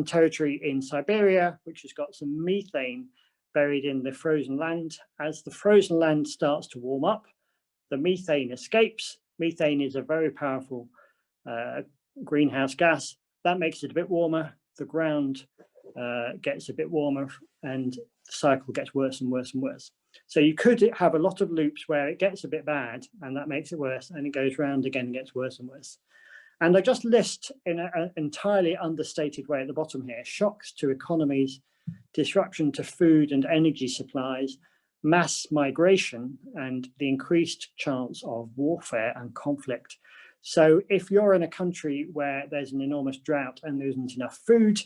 territory in Siberia, which has got some methane buried in the frozen land. As the frozen land starts to warm up, the methane escapes. Methane is a very powerful greenhouse gas. That makes it a bit warmer. The ground gets a bit warmer, and the cycle gets worse and worse and worse. So you could have a lot of loops where it gets a bit bad, and that makes it worse, and it goes round again and gets worse and worse. And I just list in an entirely understated way at the bottom here: shocks to economies, disruption to food and energy supplies, mass migration, and the increased chance of warfare and conflict. So if you're in a country where there's an enormous drought and there isn't enough food,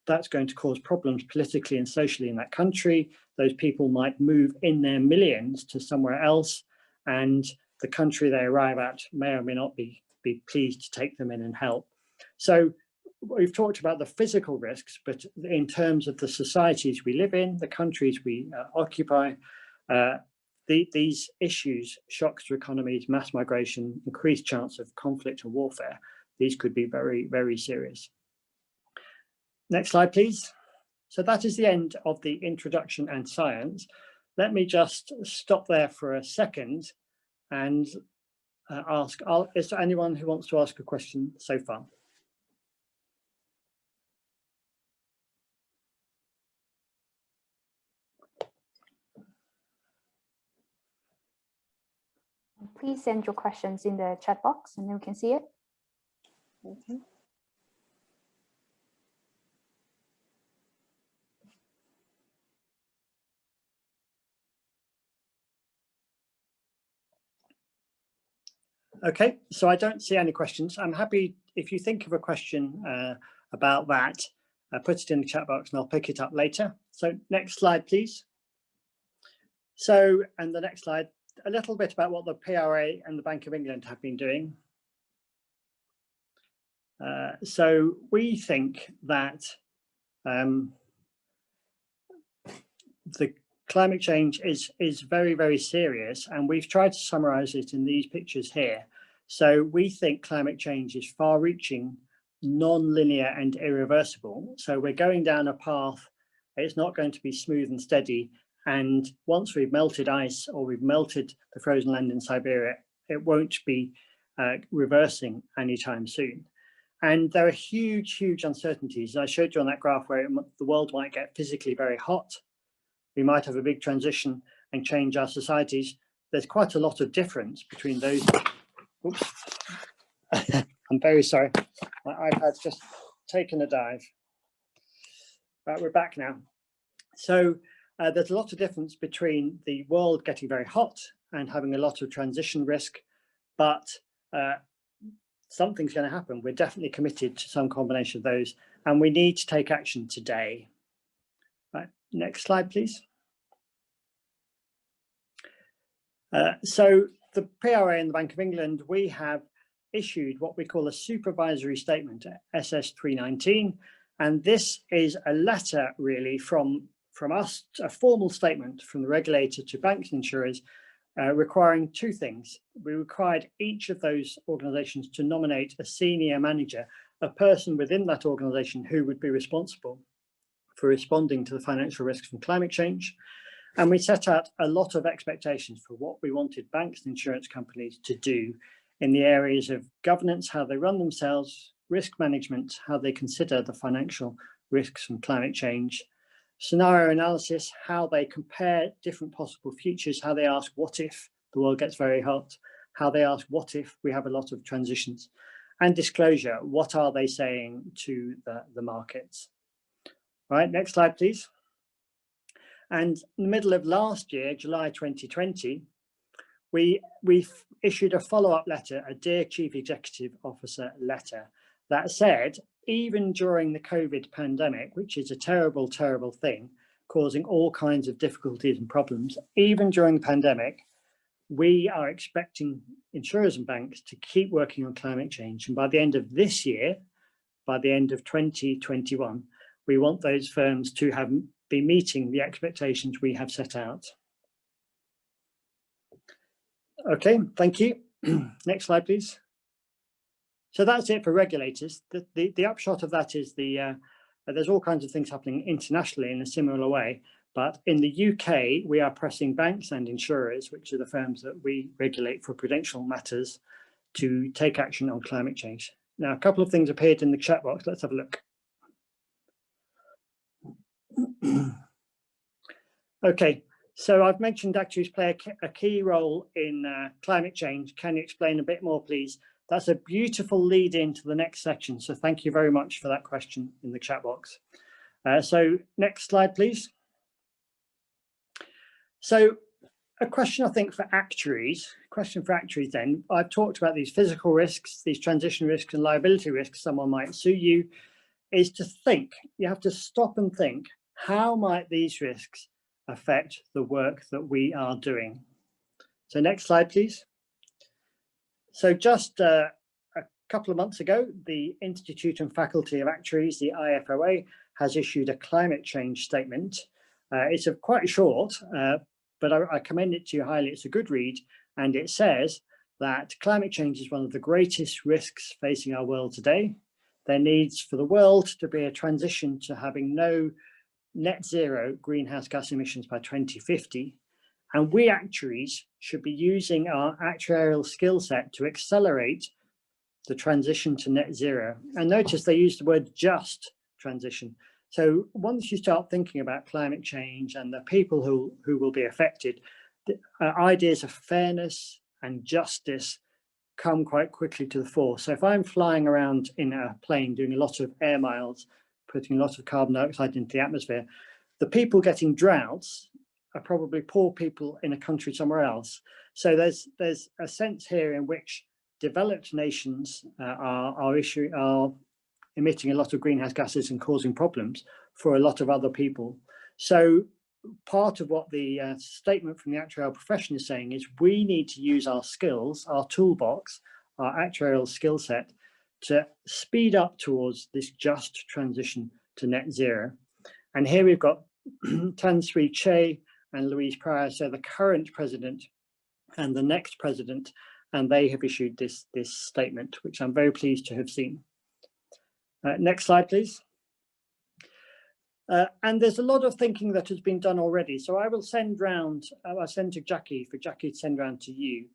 that's going to cause problems politically and socially in that country. Those people might move in their millions to somewhere else, and the country they arrive at may or may not be pleased to take them in and help. So we've talked about the physical risks, but in terms of the societies we live in, the countries we occupy, these issues, shocks to economies, mass migration, increased chance of conflict and warfare, these could be very, very serious. Next slide, please. So that is the end of the introduction and science. Let me just stop there for a second and ask, is there anyone who wants to ask a question so far? Please send your questions in the chat box and then we can see it. Okay. Okay, so I don't see any questions. I'm happy if you think of a question about that, put it in the chat box and I'll pick it up later. So next slide, please. So, and the next slide, a little bit about what the PRA and the Bank of England have been doing. So we think that the climate change is very, very serious, and we've tried to summarize it in these pictures here. So we think climate change is far-reaching, non-linear and irreversible. So we're going down a path, it's not going to be smooth and steady. And once we've melted ice or we've melted the frozen land in Siberia, it won't be reversing anytime soon. And there are huge, huge uncertainties. I showed you on that graph where the world might get physically very hot. We might have a big transition and change our societies. There's quite a lot of difference between those. Oops. I'm very sorry. My iPad's just taken a dive. Right, we're back now. So there's a lot of difference between the world getting very hot and having a lot of transition risk, but something's going to happen. We're definitely committed to some combination of those, and we need to take action today. Right, next slide, please. So the PRA and the Bank of England, we have issued what we call a supervisory statement, SS 319, and this is a letter really from us, a formal statement from the regulator to banks and insurers, requiring two things. We required each of those organisations to nominate a senior manager, a person within that organisation who would be responsible for responding to the financial risks from climate change. And we set out a lot of expectations for what we wanted banks and insurance companies to do in the areas of governance, how they run themselves, risk management, how they consider the financial risks from climate change, scenario analysis, how they compare different possible futures, how they ask what if the world gets very hot, how they ask what if we have a lot of transitions, and disclosure, what are they saying to the markets. Right, next slide, please. And in the middle of last year, July 2020, we issued a follow-up letter, a Dear Chief Executive Officer letter that said, even during the COVID pandemic, which is a terrible, terrible thing, causing all kinds of difficulties and problems, even during the pandemic, we are expecting insurers and banks to keep working on climate change. And by the end of this year, by the end of 2021, we want those firms to be meeting the expectations we have set out. Okay, thank you. Next slide, please. So that's it for regulators. The upshot of that is the There's all kinds of things happening internationally in a similar way. But in the UK, we are pressing banks and insurers, which are the firms that we regulate for prudential matters, to take action on climate change. Now, a couple of things appeared in the chat box. Let's have a look. Okay, so I've mentioned actuaries play a key role in climate change. Can you explain a bit more, please? That's a beautiful lead into the next section. So thank you very much for that question in the chat box. So next slide, please. So a question, I think, for actuaries, then. I've talked about these physical risks, these transition risks and liability risks. Someone might sue you, is to think. You have to stop and think, how might these risks affect the work that we are doing? So next slide, please. So just a couple of months ago, the Institute and Faculty of Actuaries, the IFOA, has issued a climate change statement. It's quite short, but I commend it to you highly. It's a good read, and it says that climate change is one of the greatest risks facing our world today. There needs for the world to be a transition to having no net zero greenhouse gas emissions by 2050. And we actuaries should be using our actuarial skill set to accelerate the transition to net zero. And notice they use the word just transition. So once you start thinking about climate change and the people who will be affected, the ideas of fairness and justice come quite quickly to the fore. So if I'm flying around in a plane doing a lot of air miles, putting a lot of carbon dioxide into the atmosphere, the people getting droughts are probably poor people in a country somewhere else. So there's a sense here in which developed nations are emitting a lot of greenhouse gases and causing problems for a lot of other people. So part of what the statement from the actuarial profession is saying is we need to use our skills, our toolbox, our actuarial skill set to speed up towards this just transition to net zero. And here we've got Tan Sri Che and Louise Pryor, so the current president and the next president, and they have issued this statement, which I'm very pleased to have seen. Next slide, please. And there's a lot of thinking that has been done already. So I will send round, I'll send to Jackie, for Jackie to send round to you,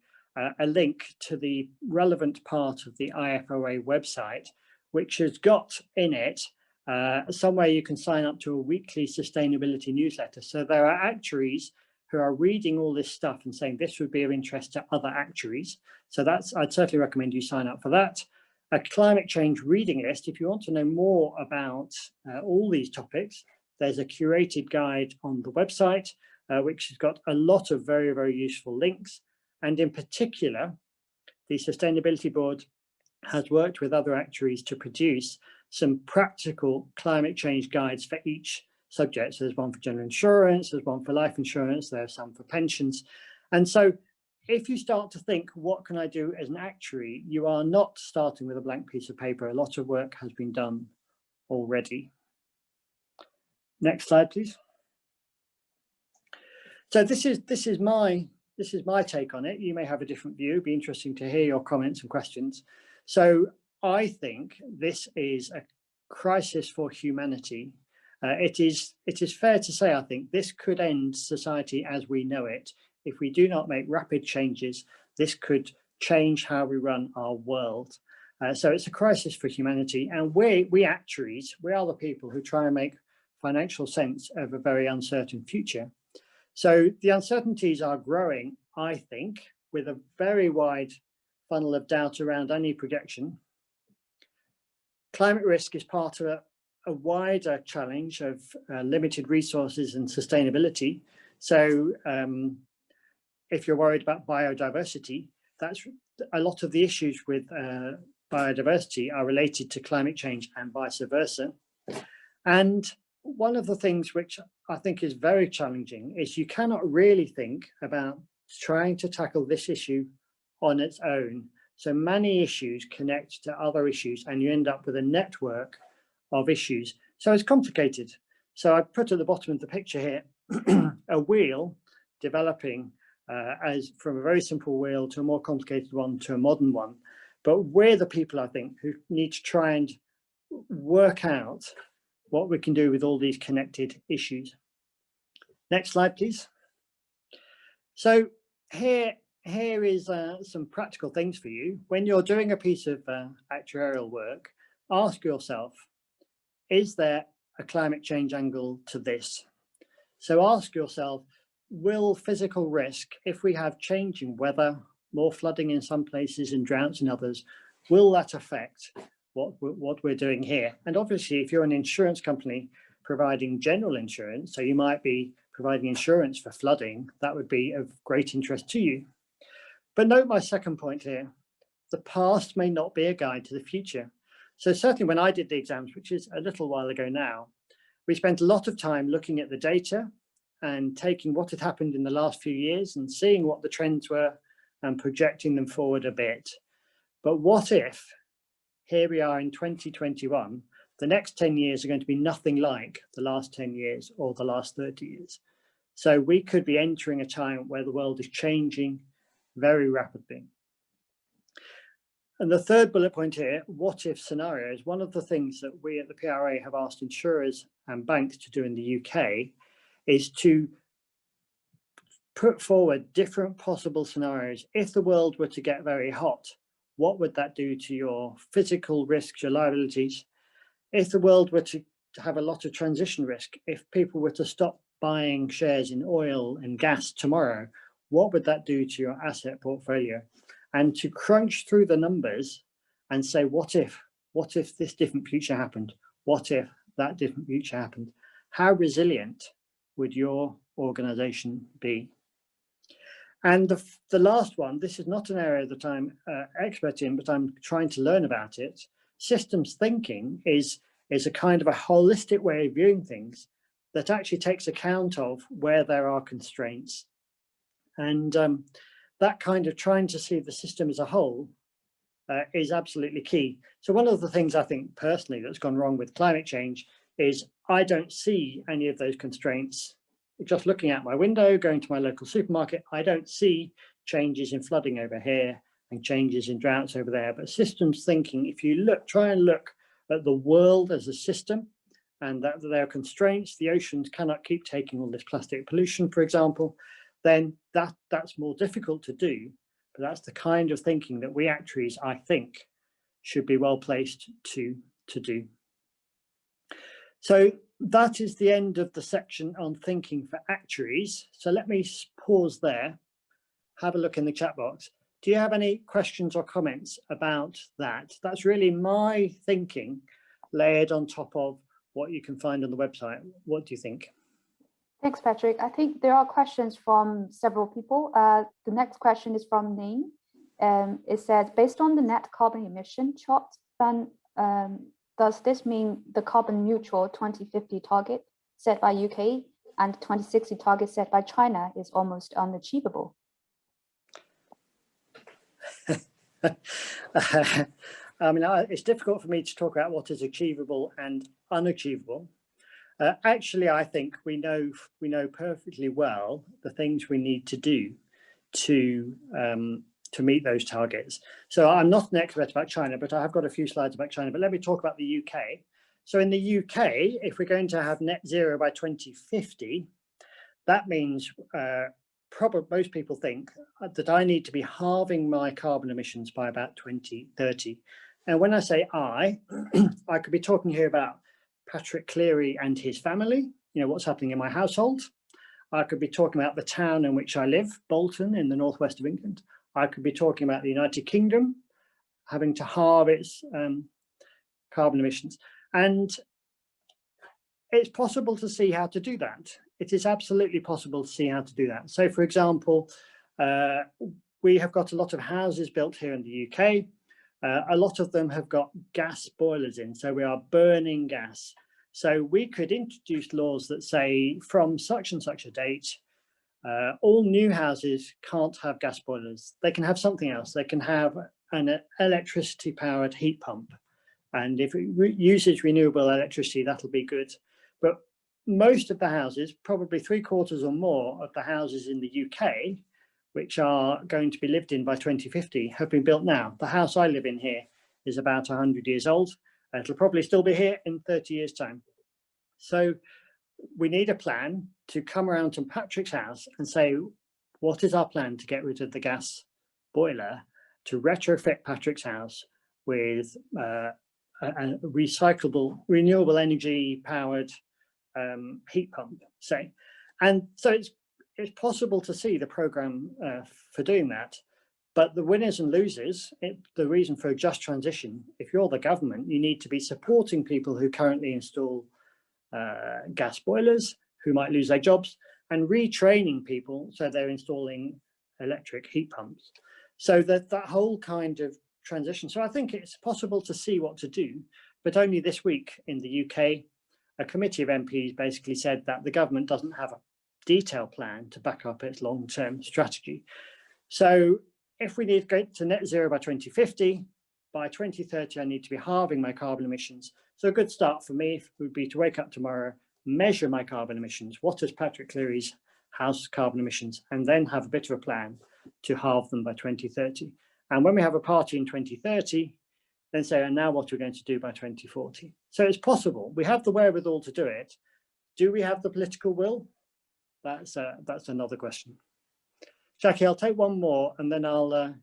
a link to the relevant part of the IFOA website, which has got in it somewhere you can sign up to a weekly sustainability newsletter. So there are actuaries who are reading all this stuff and saying this would be of interest to other actuaries. So I'd certainly recommend you sign up for that. A climate change reading list. If you want to know more about all these topics, there's a curated guide on the website, which has got a lot of very, very useful links. And in particular, the Sustainability Board has worked with other actuaries to produce some practical climate change guides for each subject. So there's one for general insurance, there's one for life insurance, there's some for pensions. And so if you start to think, what can I do as an actuary? You are not starting with a blank piece of paper. A lot of work has been done already. Next slide, please. So this is my take on it. You may have a different view. It'd be interesting to hear your comments and questions. So I think this is a crisis for humanity. It is fair to say, I think, this could end society as we know it. If we do not make rapid changes, this could change how we run our world. So it's a crisis for humanity. And we actuaries, we are the people who try and make financial sense of a very uncertain future. So the uncertainties are growing, I think, with a very wide funnel of doubt around any projection. Climate risk is part of a wider challenge of limited resources and sustainability. So if you're worried about biodiversity, that's a lot of the issues with biodiversity are related to climate change and vice versa. And one of the things which I think is very challenging is you cannot really think about trying to tackle this issue on its own. So many issues connect to other issues and you end up with a network of issues. So it's complicated. So I put at the bottom of the picture here a wheel developing as from a very simple wheel to a more complicated one to a modern one. But we're the people, I think, who need to try and work out what we can do with all these connected issues. Next slide, please. So here is some practical things for you. When you're doing a piece of actuarial work, ask yourself, is there a climate change angle to this? So ask yourself, will physical risk, if we have changing weather, more flooding in some places and droughts in others, will that affect what we're doing here? And obviously, if you're an insurance company providing general insurance, so you might be providing insurance for flooding, that would be of great interest to you. But note my second point here, the past may not be a guide to the future. So certainly when I did the exams, which is a little while ago now, we spent a lot of time looking at the data and taking what had happened in the last few years and seeing what the trends were and projecting them forward a bit. But what if, here we are in 2021, the next 10 years are going to be nothing like the last 10 years or the last 30 years. So we could be entering a time where the world is changing very rapidly. And the third bullet point here, what if scenarios. One of the things that we at the PRA have asked insurers and banks to do in the UK is to put forward different possible scenarios. If the world were to get very hot, what would that do to your physical risks, your liabilities? If the world were to have a lot of transition risk, if people were to stop buying shares in oil and gas tomorrow, what would that do to your asset portfolio? And to crunch through the numbers and say, what if this different future happened? What if that different future happened? How resilient would your organization be? And the last one, this is not an area that I'm expert in, but I'm trying to learn about it. Systems thinking is a kind of a holistic way of viewing things that actually takes account of where there are constraints. And that kind of trying to see the system as a whole is absolutely key. So one of the things I think personally that's gone wrong with climate change is I don't see any of those constraints. Just looking out my window, going to my local supermarket, I don't see changes in flooding over here and changes in droughts over there. But systems thinking, if you try and look at the world as a system, and that there are constraints, the oceans cannot keep taking all this plastic pollution, for example, then that's more difficult to do. But that's the kind of thinking that we actuaries, I think, should be well placed to do. So that is the end of the section on thinking for actuaries. So let me pause there, have a look in the chat box. Do you have any questions or comments about that? That's really my thinking layered on top of what you can find on the website. What do you think? Thanks, Patrick. I think there are questions from several people. The next question is from Ning. It says, based on the net carbon emission chart, does this mean the carbon neutral 2050 target set by UK and 2060 target set by China is almost unachievable? I mean, it's difficult for me to talk about what is achievable and unachievable. Actually, I think we know perfectly well the things we need to do to meet those targets. So I'm not an expert about China, but I have got a few slides about China. But let me talk about the UK. So in the UK, if we're going to have net zero by 2050, that means probably most people think that I need to be halving my carbon emissions by about 2030. And when I say I could be talking here about Patrick Cleary and his family, what's happening in my household. I could be talking about the town in which I live, Bolton in the northwest of England. I could be talking about the United Kingdom having to halve its carbon emissions. And it's possible to see how to do that. It is absolutely possible to see how to do that. So, for example, we have got a lot of houses built here in the UK. A lot of them have got gas boilers in, so we are burning gas. So we could introduce laws that say from such and such a date, all new houses can't have gas boilers. They can have something else. They can have an electricity powered heat pump. And if it uses renewable electricity, that'll be good. But most of the houses, probably 3/4 or more of the houses in the UK, which are going to be lived in by 2050, have been built now. The house I live in here is about 100 years old. It'll probably still be here in 30 years' time. So we need a plan to come around to Patrick's house and say, what is our plan to get rid of the gas boiler, to retrofit Patrick's house with a recyclable, renewable energy powered heat pump, say. And so it's possible to see the program for doing that. But the winners and losers, the reason for a just transition, if you're the government, you need to be supporting people who currently install gas boilers, who might lose their jobs, and retraining people so they're installing electric heat pumps. So that whole kind of transition. So I think it's possible to see what to do, but only this week in the UK, a committee of MPs basically said that the government doesn't have a detailed plan to back up its long-term strategy. So if we need to go to net zero by 2050, by 2030, I need to be halving my carbon emissions. So a good start for me would be to wake up tomorrow, measure my carbon emissions. What is Patrick Cleary's house carbon emissions? And then have a bit of a plan to halve them by 2030. And when we have a party in 2030, then say, and now what are we going to do by 2040? So it's possible. We have the wherewithal to do it. Do we have the political will? That's another question. Jackie, I'll take one more and then I'll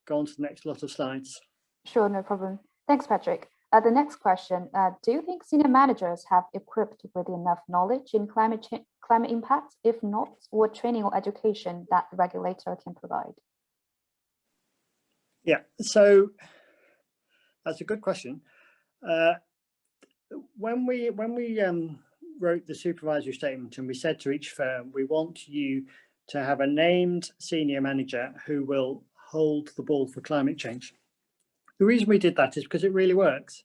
go on to the next lot of slides. Sure, no problem. Thanks, Patrick. The next question, do you think senior managers have equipped with enough knowledge in climate impact? If not, what training or education that the regulator can provide? Yeah, so that's a good question. When we wrote the supervisory statement and we said to each firm, we want you to have a named senior manager who will hold the ball for climate change. The reason we did that is because it really works.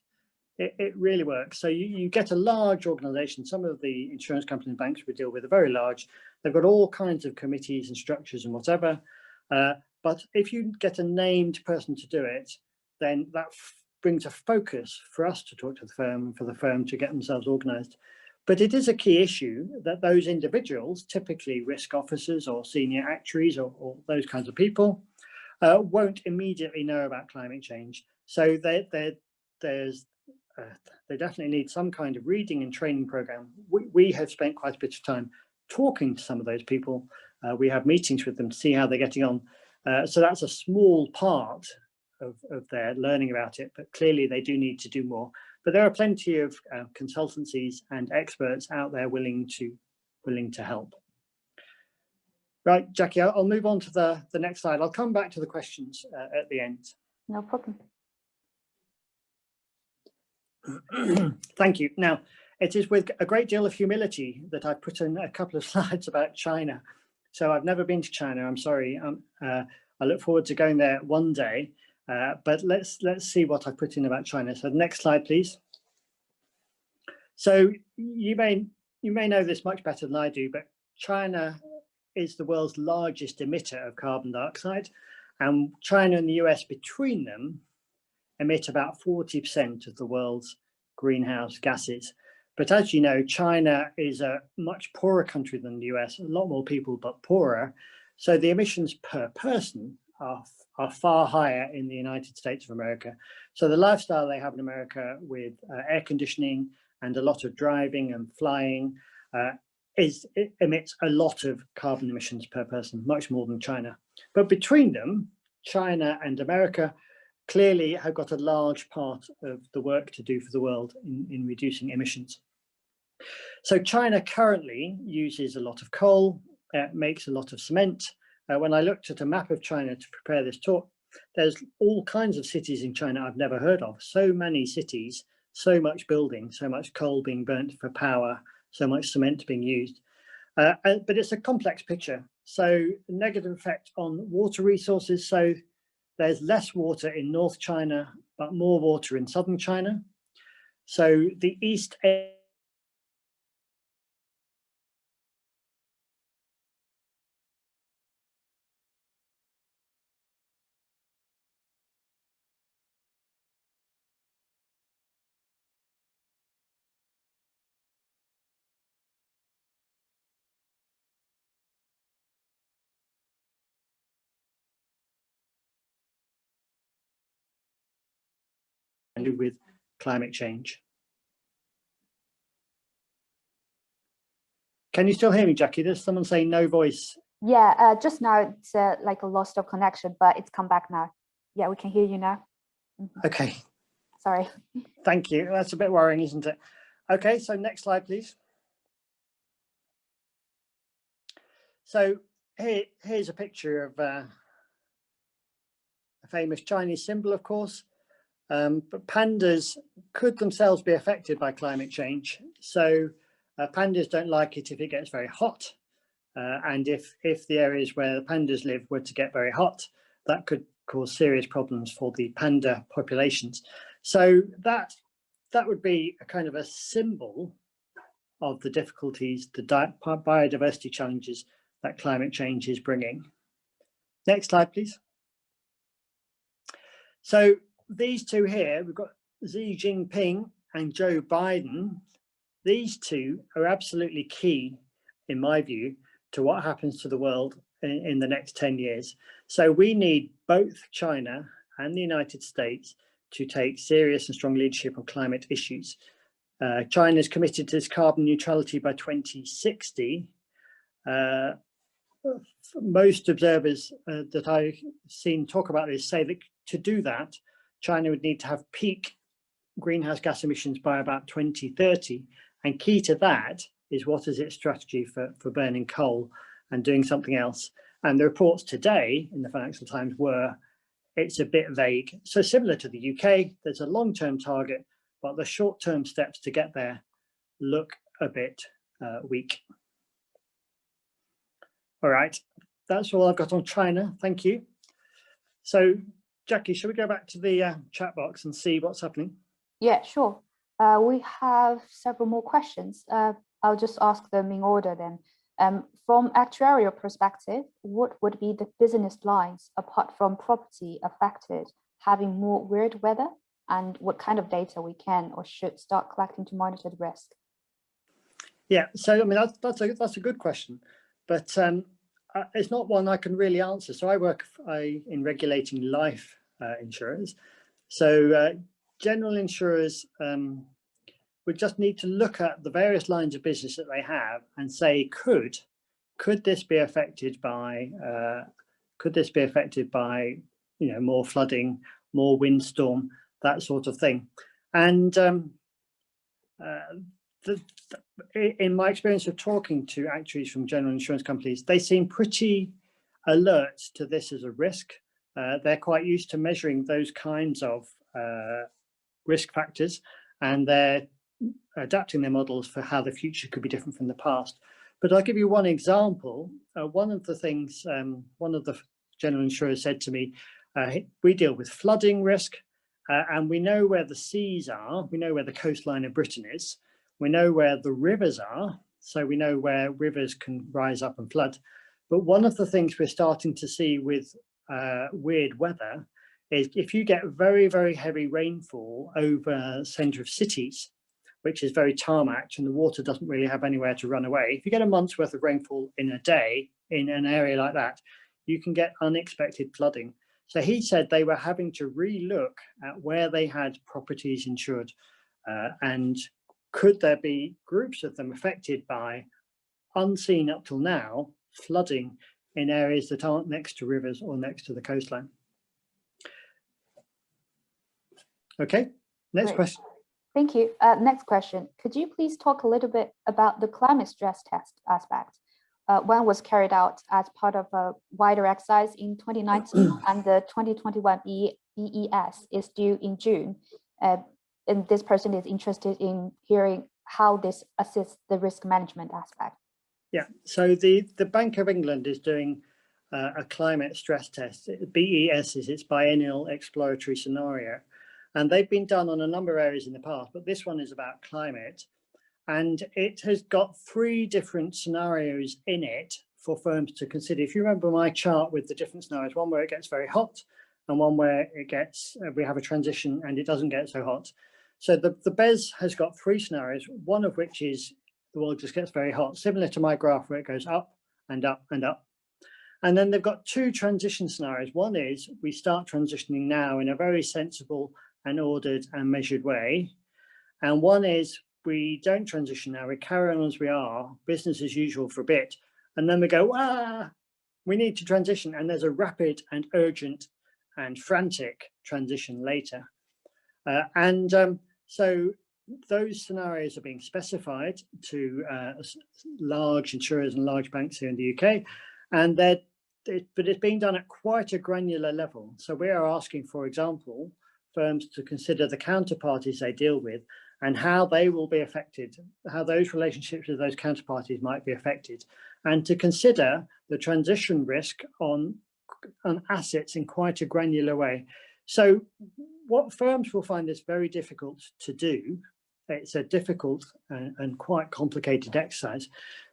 It really works. So you get a large organization. Some of the insurance companies and banks we deal with are very large. They've got all kinds of committees and structures and whatever. But if you get a named person to do it, then that brings a focus for us to talk to the firm, for the firm to get themselves organized. But it is a key issue that those individuals, typically risk officers or senior actuaries or those kinds of people, won't immediately know about climate change. So they definitely need some kind of reading and training program. We have spent quite a bit of time talking to some of those people. We have meetings with them to see how they're getting on. So that's a small part of their learning about it, but clearly they do need to do more. But there are plenty of consultancies and experts out there willing to help. Right, Jackie, I'll move on to the next slide. I'll come back to the questions at the end. No problem. Thank you. Now, it is with a great deal of humility that I put in a couple of slides about China. So I've never been to China, I'm sorry. I look forward to going there one day, but let's see what I put in about China. So the next slide, please. So you may know this much better than I do, but China is the world's largest emitter of carbon dioxide, and China and the US between them emit about 40% of the world's greenhouse gases. But as you know, China is a much poorer country than the US, a lot more people, but poorer. So the emissions per person are far higher in the United States of America. So the lifestyle they have in America with air conditioning and a lot of driving and flying, it emits a lot of carbon emissions per person, much more than China. But between them, China and America clearly have got a large part of the work to do for the world in reducing emissions. So China currently uses a lot of coal, makes a lot of cement. When I looked at a map of China to prepare this talk, there's all kinds of cities in China I've never heard of. So many cities, so much building, so much coal being burnt for power, so much cement being used. But it's a complex picture. So negative effect on water resources. So there's less water in North China, but more water in southern China. So the east with climate change. Can you still hear me, Jackie? There's someone saying no voice. Yeah, just now it's like a loss of connection, but it's come back now. Yeah, we can hear you now. Okay. Sorry. Thank you. That's a bit worrying, isn't it? Okay, so next slide, please. So here's a picture of a famous Chinese symbol, of course. But pandas could themselves be affected by climate change. So pandas don't like it if it gets very hot. And if the areas where the pandas live were to get very hot, that could cause serious problems for the panda populations. So that would be a kind of a symbol of the difficulties, the biodiversity challenges that climate change is bringing. Next slide, please. So these two here, we've got Xi Jinping and Joe Biden. These two are absolutely key, in my view, to what happens to the world in the next 10 years. So we need both China and the United States to take serious and strong leadership on climate issues. China is committed to its carbon neutrality by 2060. Most observers that I've seen talk about this say that to do that, China would need to have peak greenhouse gas emissions by about 2030. And key to that is what is its strategy for burning coal and doing something else. And the reports today in the Financial Times were, it's a bit vague. So similar to the UK, there's a long-term target, but the short-term steps to get there look a bit weak. All right, that's all I've got on China. Thank you. So, Jackie, shall we go back to the chat box and see what's happening? Yeah, sure. We have several more questions. I'll just ask them in order then. From actuarial perspective, what would be the business lines apart from property affected having more weird weather, and what kind of data we can or should start collecting to monitor the risk? Yeah, so I mean that's a good question, but it's not one I can really answer. So I work in regulating life insurers. So general insurers would just need to look at the various lines of business that they have and say, could this be affected by more flooding, more windstorm, that sort of thing. And in my experience of talking to actuaries from general insurance companies, they seem pretty alert to this as a risk. They're quite used to measuring those kinds of risk factors, and they're adapting their models for how the future could be different from the past. But I'll give you one example. One of the things, one of the general insurers said to me, we deal with flooding risk, and we know where the seas are, we know where the coastline of Britain is, we know where the rivers are, so we know where rivers can rise up and flood. But one of the things we're starting to see with weird weather is if you get very, very heavy rainfall over the centre of cities, which is very tarmacked and the water doesn't really have anywhere to run away. If you get a month's worth of rainfall in a day in an area like that, you can get unexpected flooding. So he said they were having to re-look at where they had properties insured and could there be groups of them affected by unseen up till now flooding in areas that aren't next to rivers or next to the coastline. Okay, next Great. question. Thank you. Next question. Could you please talk a little bit about the climate stress test aspect? One was carried out as part of a wider exercise in 2019, and the 2021 BES is due in June. And this person is interested in hearing how this assists the risk management aspect. Yeah, so the Bank of England is doing a climate stress test. BES is its biennial exploratory scenario. And they've been done on a number of areas in the past, but this one is about climate. And it has got 3 different scenarios in it for firms to consider. If you remember my chart with the different scenarios, one where it gets very hot and one where it gets, we have a transition and it doesn't get so hot. So the BES has got 3 scenarios, one of which is the world just gets very hot, similar to my graph where it goes up and up and up. And then they've got 2 transition scenarios. One is we start transitioning now in a very sensible and ordered and measured way. And one is we don't transition now, we carry on as we are, business as usual for a bit, and then we go, we need to transition, and there's a rapid and urgent and frantic transition later. So those scenarios are being specified to large insurers and large banks here in the UK, and but it's being done at quite a granular level. So we are asking, for example, firms to consider the counterparties they deal with and how they will be affected, how those relationships with those counterparties might be affected, and to consider the transition risk on assets in quite a granular way. So what firms will find this very difficult to do, it's a difficult and quite complicated exercise,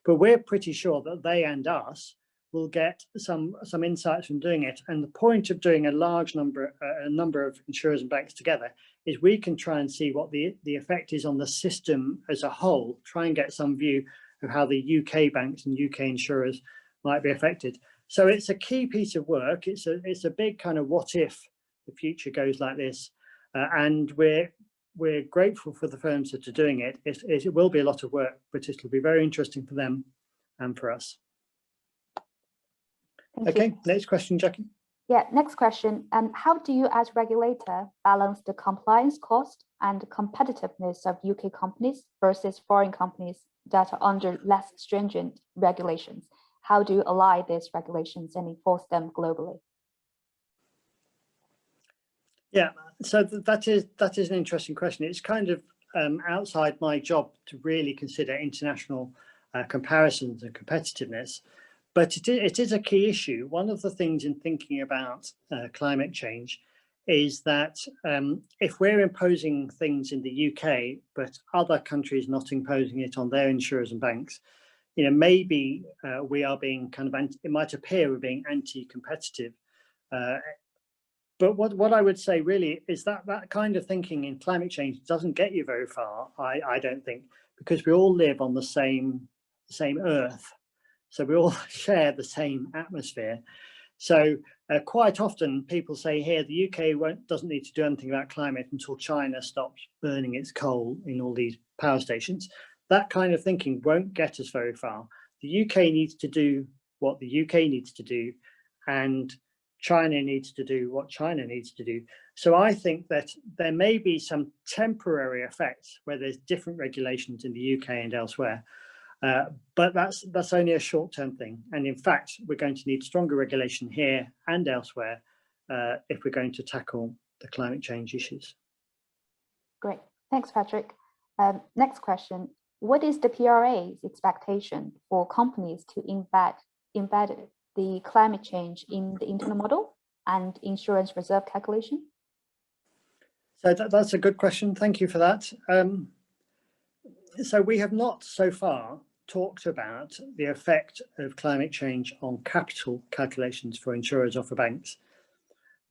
but we're pretty sure that they and us will get some insights from doing it. And the point of doing a number of insurers and banks together is we can try and see what the effect is on the system as a whole, try and get some view of how the UK banks and UK insurers might be affected. So it's a key piece of work. It's a big kind of what if the future goes like this, and we're grateful for the firms that are doing it. It will be a lot of work, but it will be very interesting for them and for us. Okay, next question, Jackie. Yeah, next question. How do you as regulator balance the compliance cost and competitiveness of UK companies versus foreign companies that are under less stringent regulations? How do you align these regulations and enforce them globally? Yeah, so that is an interesting question. It's kind of outside my job to really consider international comparisons and competitiveness, but it is a key issue. One of the things in thinking about climate change is that if we're imposing things in the UK, but other countries not imposing it on their insurers and banks, maybe we are being kind of, it might appear we're being anti-competitive. But what I would say really is that kind of thinking in climate change doesn't get you very far, I don't think, because we all live on the same Earth. So we all share the same atmosphere. So quite often people say here, the UK doesn't need to do anything about climate until China stops burning its coal in all these power stations. That kind of thinking won't get us very far. The UK needs to do what the UK needs to do, and China needs to do what China needs to do. So I think that there may be some temporary effects where there's different regulations in the UK and elsewhere, but that's only a short-term thing. And in fact, we're going to need stronger regulation here and elsewhere if we're going to tackle the climate change issues. Great, thanks, Patrick. Next question. What is the PRA's expectation for companies to embed the climate change in the internal model and insurance reserve calculation? So that's a good question. Thank you for that. So we have not so far talked about the effect of climate change on capital calculations for insurers or for banks.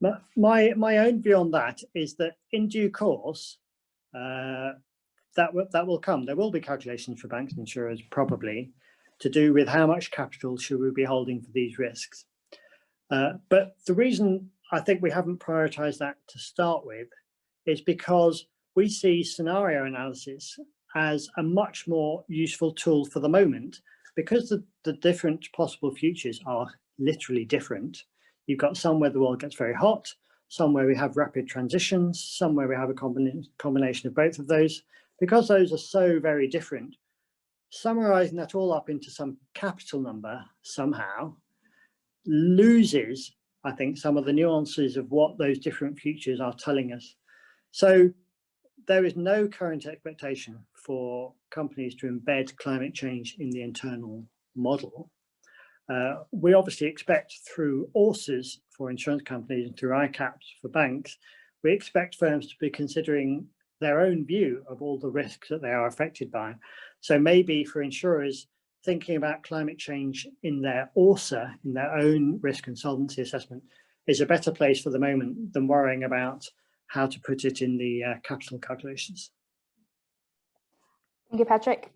But my own view on that is that in due course, that will come. There will be calculations for banks and insurers probably to do with how much capital should we be holding for these risks. But the reason I think we haven't prioritized that to start with is because we see scenario analysis as a much more useful tool for the moment, because the different possible futures are literally different. You've got some where the world gets very hot, some where we have rapid transitions, some where we have a combination of both of those. Because those are so very different, summarizing that all up into some capital number somehow loses, I think, some of the nuances of what those different futures are telling us. So there is no current expectation for companies to embed climate change in the internal model. We obviously expect through ORSAs for insurance companies and through ICAPs for banks, we expect firms to be considering their own view of all the risks that they are affected by. So maybe for insurers, thinking about climate change in their ORSA, in their own risk and solvency assessment, is a better place for the moment than worrying about how to put it in the capital calculations. Thank you, Patrick.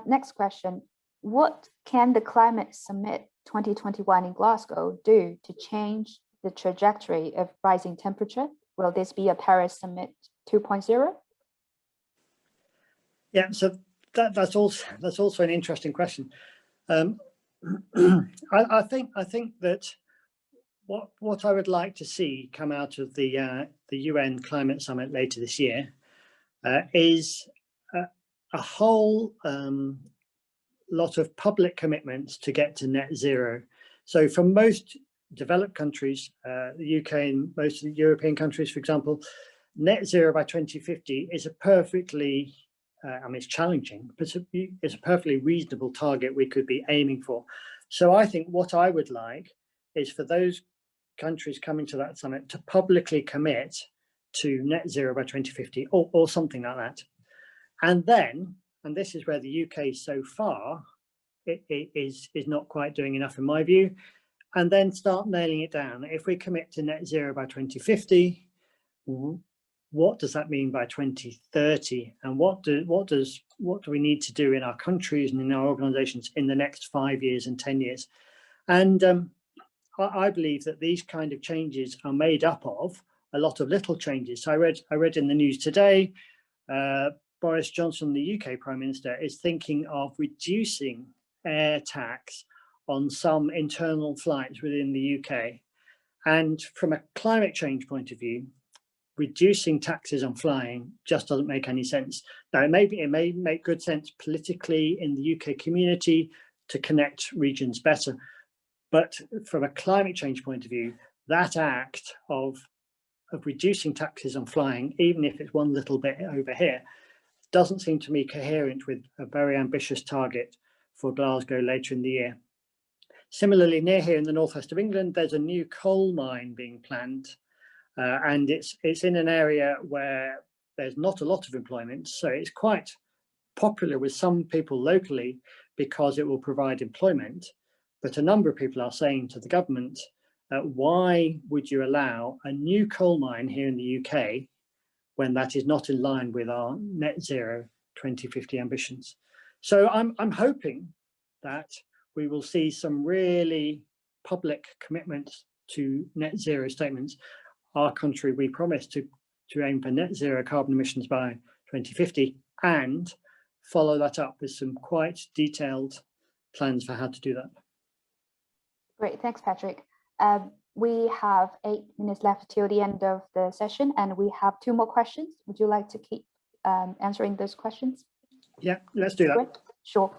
Next question. What can the Climate Summit 2021 in Glasgow do to change the trajectory of rising temperature? Will this be a Paris Summit 2.0? Yeah, so that's also an interesting question. I think that what I would like to see come out of the UN Climate Summit later this year is a whole lot of public commitments to get to net zero. So for most developed countries, the UK and most of the European countries, for example, net zero by 2050 is a perfectly, I mean, it's challenging, but it's a perfectly reasonable target we could be aiming for. So I think what I would like is for those countries coming to that summit to publicly commit to net zero by 2050 or something like that. And then, and this is where the UK so far is not quite doing enough in my view, and then start nailing it down. If we commit to net zero by 2050, what does that mean by 2030? And what do we need to do in our countries and in our organizations in the next 5 years and 10 years? And I believe that these kind of changes are made up of a lot of little changes. So I read in the news today, Boris Johnson, the UK Prime Minister, is thinking of reducing air tax on some internal flights within the UK. And from a climate change point of view, reducing taxes on flying just doesn't make any sense. Now, it may make good sense politically in the UK community to connect regions better, but from a climate change point of view, that act of reducing taxes on flying, even if it's one little bit over here, doesn't seem to me coherent with a very ambitious target for Glasgow later in the year. Similarly, near here in the northwest of England, there's a new coal mine being planned, and it's in an area where there's not a lot of employment, so it's quite popular with some people locally because it will provide employment. But a number of people are saying to the government, why would you allow a new coal mine here in the UK when that is not in line with our net zero 2050 ambitions? So I'm hoping that we will see some really public commitments to net zero statements. Our country, we promise to aim for net zero carbon emissions by 2050 and follow that up with some quite detailed plans for how to do that. Great, thanks, Patrick. We have 8 minutes left till the end of the session, and we have 2 more questions. Would you like to keep answering those questions? Yeah, let's do that. Great. Sure.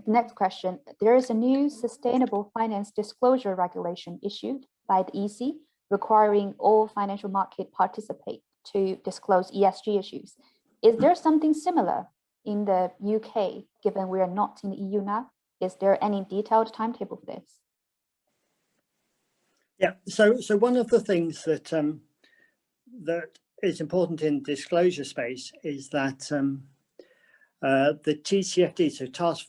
Next question. There is a new sustainable finance disclosure regulation issued by the EC requiring all financial market participants to disclose ESG issues. Is there something similar in the UK, given we are not in the EU now? Is there any detailed timetable for this? Yeah, so one of the things that that is important in disclosure space is that the TCFD, so Task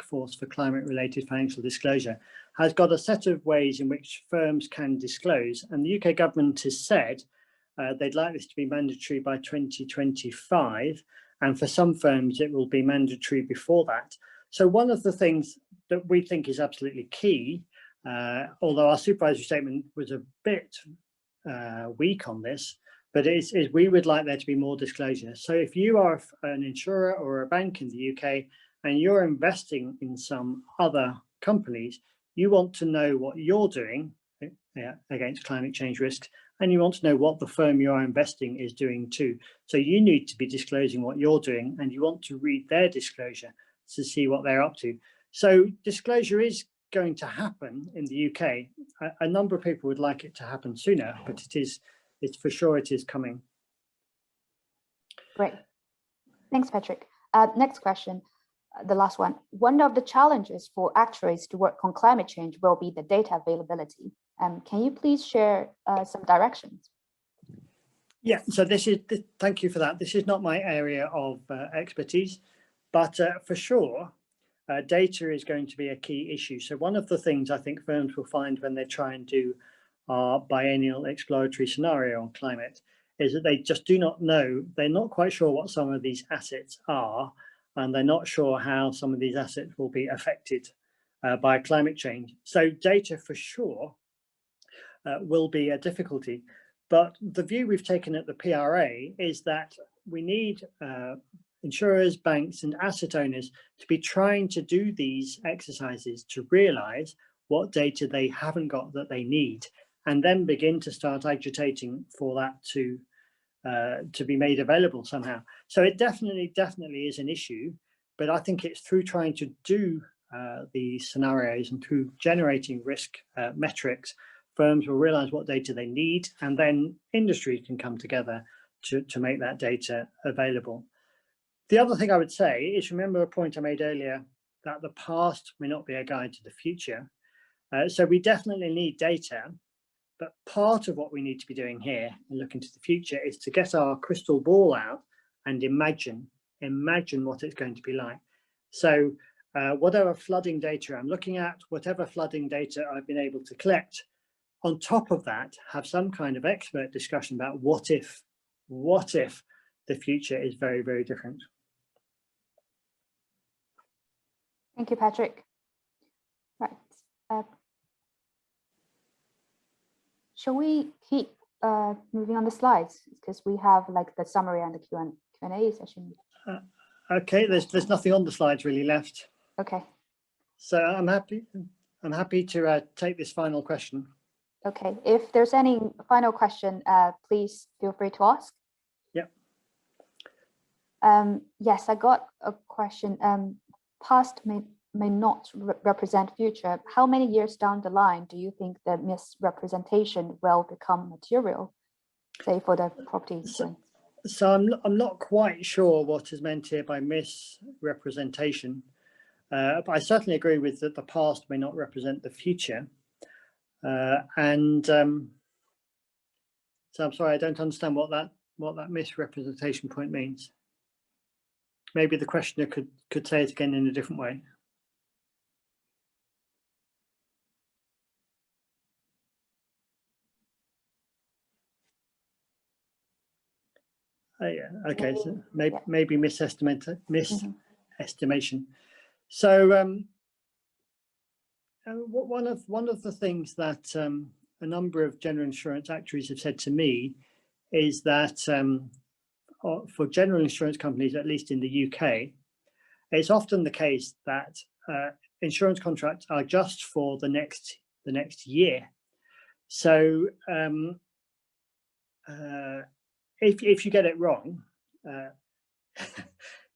Force for Climate-Related Financial Disclosure, has got a set of ways in which firms can disclose, and the UK government has said they'd like this to be mandatory by 2025, and for some firms it will be mandatory before that. So one of the things that we think is absolutely key, although our supervisory statement was a bit weak on this, but is we would like there to be more disclosure. So if you are an insurer or a bank in the UK and you're investing in some other companies, you want to know what you're doing against climate change risks, and you want to know what the firm you are investing is doing too. So you need to be disclosing what you're doing, and you want to read their disclosure to see what they're up to. So disclosure is going to happen in the UK. A number of people would like it to happen sooner, but it's for sure it is coming. Great. Thanks, Patrick. Next question, the last one. One of the challenges for actuaries to work on climate change will be the data availability. Can you please share some directions? Yeah, so thank you for that. This is not my area of expertise, but for sure, data is going to be a key issue. So one of the things I think firms will find when they try and do our biennial exploratory scenario on climate is that they just do not know, they're not quite sure what some of these assets are, and they're not sure how some of these assets will be affected by climate change. So data for sure will be a difficulty. But the view we've taken at the PRA is that we need insurers, banks, and asset owners to be trying to do these exercises to realize what data they haven't got that they need, and then begin to start agitating for that to be made available somehow. So it definitely is an issue, but I think it's through trying to do these scenarios and through generating risk metrics, firms will realize what data they need, and then industry can come together to make that data available. The other thing I would say is, remember a point I made earlier, that the past may not be a guide to the future. So we definitely need data, but part of what we need to be doing here and looking to the future is to get our crystal ball out and imagine what it's going to be like. So whatever flooding data I'm looking at, whatever flooding data I've been able to collect, on top of that, have some kind of expert discussion about what if the future is very, very different. Thank you, Patrick. Right. Shall we keep moving on the slides, because we have like the summary and the Q&A session? Okay, there's nothing on the slides really left. Okay. So I'm happy to take this final question. Okay, if there's any final question, please feel free to ask. Yep. Yes, I got a question. Past may not represent future. How many years down the line do you think the misrepresentation will become material, say for the property insurance? So I'm not quite sure what is meant here by misrepresentation, but I certainly agree with that the past may not represent the future. So I'm sorry, I don't understand what that misrepresentation point means. Maybe the questioner could say it again in a different way. Oh, yeah. Okay. So maybe misestimation. So one of the things that a number of general insurance actuaries have said to me is that for general insurance companies, at least in the UK, it's often the case that insurance contracts are just for the next year. So if you get it wrong,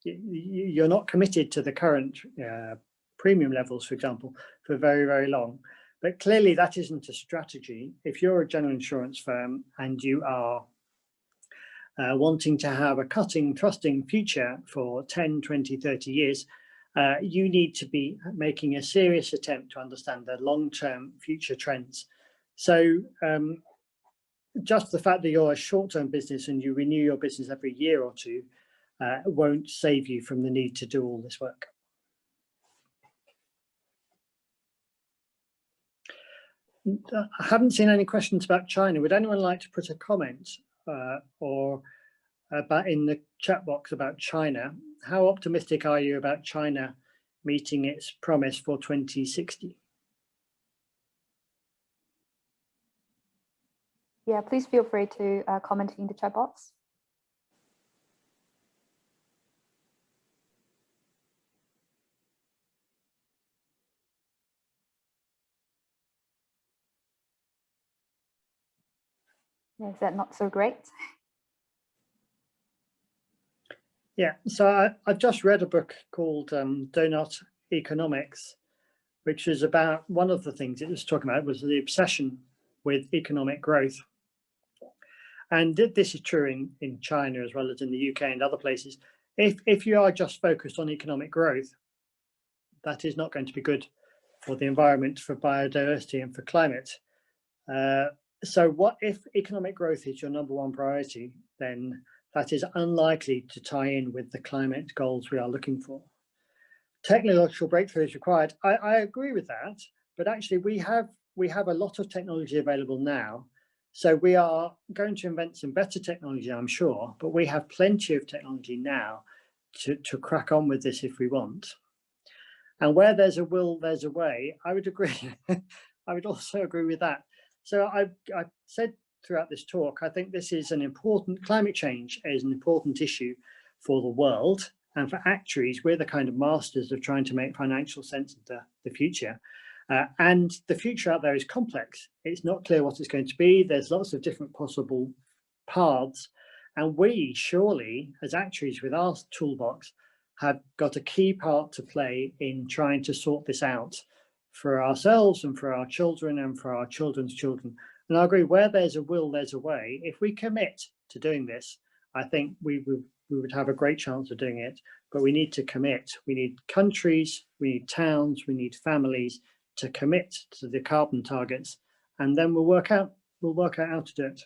you're not committed to the current premium levels, for example, for very, very long. But clearly that isn't a strategy. If you're a general insurance firm and you are wanting to have a cutting, thrusting future for 10, 20, 30 years, you need to be making a serious attempt to understand the long-term future trends. So just the fact that you're a short-term business and you renew your business every year or two won't save you from the need to do all this work. I haven't seen any questions about China. Would anyone like to put a comment or about in the chat box about China? How optimistic are you about China meeting its promise for 2060? Yeah, please feel free to comment in the chat box. Is that not so great? Yeah, so I've just read a book called Donut Economics, which is about, one of the things it was talking about was the obsession with economic growth. And this is true in China as well as in the UK and other places. If you are just focused on economic growth, that is not going to be good for the environment, for biodiversity and for climate. So what if economic growth is your #1 priority, then that is unlikely to tie in with the climate goals we are looking for. Technological breakthrough is required. I agree with that, but actually we have a lot of technology available now. So we are going to invent some better technology, I'm sure, but we have plenty of technology now to crack on with this if we want. And where there's a will, there's a way. I would agree. I would also agree with that. So I said throughout this talk, I think this is an important, climate change is an important issue for the world. And for actuaries, we're the kind of masters of trying to make financial sense of the future. And the future out there is complex. It's not clear what it's going to be. There's lots of different possible paths. And we surely, as actuaries with our toolbox, have got a key part to play in trying to sort this out for ourselves and for our children and for our children's children. And I agree, where there's a will, there's a way. If we commit to doing this, I think we would have a great chance of doing it. But we need to commit. We need countries, we need towns, we need families to commit to the carbon targets, and then we'll work out how to do it.